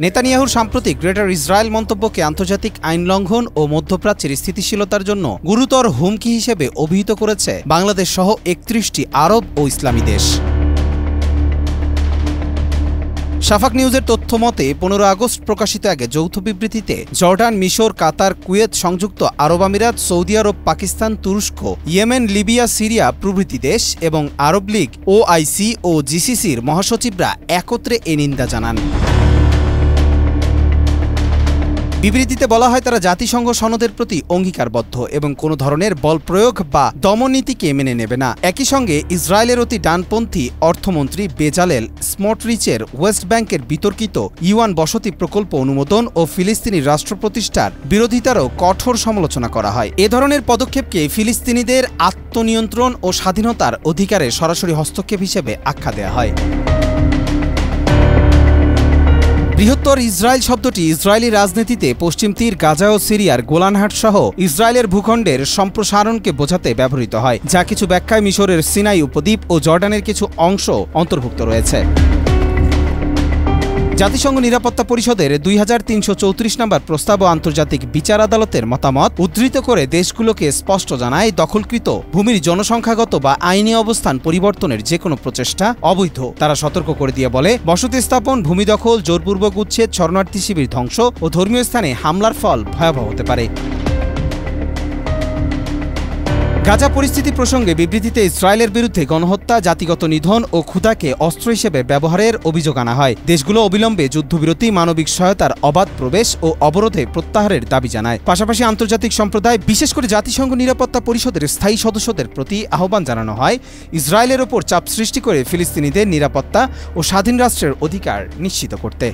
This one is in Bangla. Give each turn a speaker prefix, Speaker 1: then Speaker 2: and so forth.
Speaker 1: নেতানিয়াহুর সাম্প্রতিক গ্রেটার ইসরায়েল মন্তব্যকে আন্তর্জাতিক আইন লঙ্ঘন ও মধ্যপ্রাচ্যের স্থিতিশীলতার জন্য গুরুতর হুমকি হিসেবে অভিহিত করেছে বাংলাদেশ সহ ৩১টি আরব ও ইসলামী দেশ। শাফাক নিউজের তথ্য মতে ১৫ আগস্ট প্রকাশিত এক যৌথ বিবৃতিতে জর্ডান, মিশর, কাতার, কুয়েত, সংযুক্ত আরব আমিরাত, সৌদি আরব, পাকিস্তান, তুরস্ক, ইয়েমেন, লিবিয়া, সিরিয়া প্রভৃতি দেশ এবং আরব লীগ, ওআইসি ও জিসিসির মহাসচিবরা একত্রে এ নিন্দা জানান। বিবৃতিতে বলা হয় তারা জাতিসংঘ সনদের প্রতি অঙ্গীকারবদ্ধ এবং কোনো ধরনের বল প্রয়োগ বা দমননীতিকে মেনে নেবে না। একই সঙ্গে ইসরায়েলের অতি ডানপন্থী অর্থমন্ত্রী বেজালেল স্মোটরিচের ওয়েস্ট ব্যাংকের বিতর্কিত ইউয়ান বসতি প্রকল্প অনুমোদন ও ফিলিস্তিনি রাষ্ট্র প্রতিষ্ঠার বিরোধিতারও কঠোর সমালোচনা করা হয়। এ ধরনের পদক্ষেপকে ফিলিস্তিনিদের আত্মনিয়ন্ত্রণ ও স্বাধীনতার অধিকারে সরাসরি হস্তক্ষেপ হিসেবে আখ্যা দেওয়া হয়। বৃহত্তর ইসরায়েল শব্দটি ইসরায়েলি রাজনীতিতে পশ্চিম তীর, গাজা ও সিরিয়ার গোলানহাট সহ ইসরায়েলের ভূখণ্ডের সম্প্রসারণকে বোঝাতে ব্যবহৃত হয়, যা কিছু ব্যাখ্যায় মিশরের সিনাই উপদ্বীপ ও জর্ডানের কিছু অংশ অন্তর্ভুক্ত রয়েছে। জাতিসংঘ নিরাপত্তা পরিষদের ২৩৩৪ নম্বর প্রস্তাব ও আন্তর্জাতিক বিচার আদালতের মতামত উদ্ধৃত করে দেশগুলোকে স্পষ্ট জানায়, দখলকৃত ভূমির জনসংখ্যাগত বা আইনি অবস্থান পরিবর্তনের যে কোনো প্রচেষ্টা অবৈধ। তারা সতর্ক করে দিয়ে বলে, বসতি স্থাপন, ভূমি দখল, জোরপূর্বক উচ্ছেদ, শরণার্থী শিবির ধ্বংস ও ধর্মীয় স্থানে হামলার ফল ভয়াবহ হতে পারে। গাজা পরিস্থিতি প্রসঙ্গে বিবৃতিতে ইসরায়েলের বিরুদ্ধে গণহত্যা, জাতিগত নিধন ও ক্ষুধাকে অস্ত্র হিসেবে ব্যবহারের অভিযোগ আনা হয়। দেশগুলো অবিলম্বে যুদ্ধবিরতি, মানবিক সহায়তার অবাধ প্রবেশ ও অবরোধে প্রত্যাহারের দাবি জানায়। পাশাপাশি আন্তর্জাতিক সম্প্রদায়, বিশেষ করে জাতিসংঘ নিরাপত্তা পরিষদের স্থায়ী সদস্যদের প্রতি আহ্বান জানানো হয় ইসরায়েলের ওপর চাপ সৃষ্টি করে ফিলিস্তিনিদের নিরাপত্তা ও স্বাধীন রাষ্ট্রের অধিকার নিশ্চিত করতে।